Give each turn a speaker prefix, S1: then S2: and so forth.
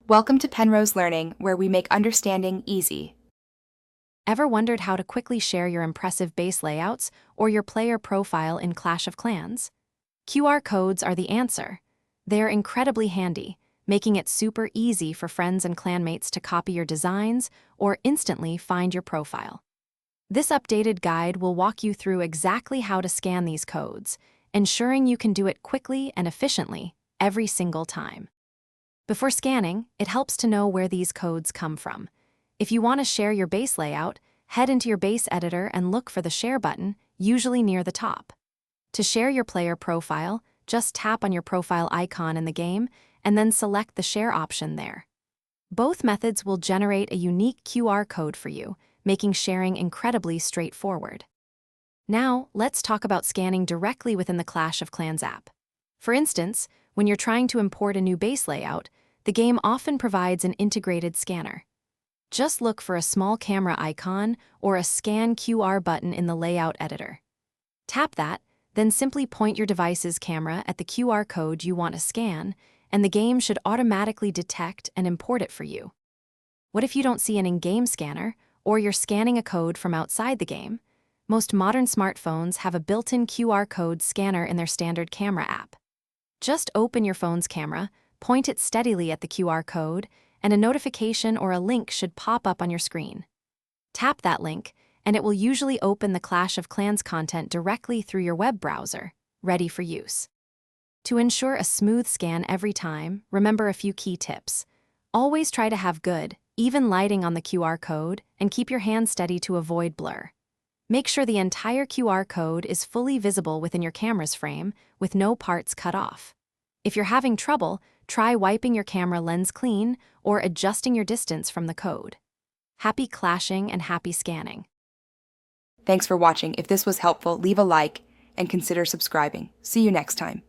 S1: Welcome to Penrose Learning, where we make understanding easy.
S2: Ever wondered how to quickly share your impressive base layouts or your player profile in Clash of Clans? QR codes are the answer. They're incredibly handy, making it super easy for friends and clanmates to copy your designs or instantly find your profile. This updated guide will walk you through exactly how to scan these codes, ensuring you can do it quickly and efficiently every single time. Before scanning, it helps to know where these codes come from. If you want to share your base layout, head into your base editor and look for the Share button, usually near the top. To share your player profile, just tap on your profile icon in the game and then select the Share option there. Both methods will generate a unique QR code for you, making sharing incredibly straightforward. Now, let's talk about scanning directly within the Clash of Clans app. For instance, when you're trying to import a new base layout, the game often provides an integrated scanner. Just look for a small camera icon or a Scan QR button in the layout editor. Tap that, then simply point your device's camera at the QR code you want to scan, and the game should automatically detect and import it for you. What if you don't see an in-game scanner, or you're scanning a code from outside the game? Most modern smartphones have a built-in QR code scanner in their standard camera app. Just open your phone's camera, point it steadily at the QR code, and a notification or a link should pop up on your screen. Tap that link, and it will usually open the Clash of Clans content directly through your web browser, ready for use. To ensure a smooth scan every time, remember a few key tips. Always try to have good, even lighting on the QR code, and keep your hand steady to avoid blur. Make sure the entire QR code is fully visible within your camera's frame, with no parts cut off. If you're having trouble, try wiping your camera lens clean or adjusting your distance from the code. Happy clashing and happy scanning.
S1: Thanks for watching. If this was helpful, leave a like and consider subscribing. See you next time.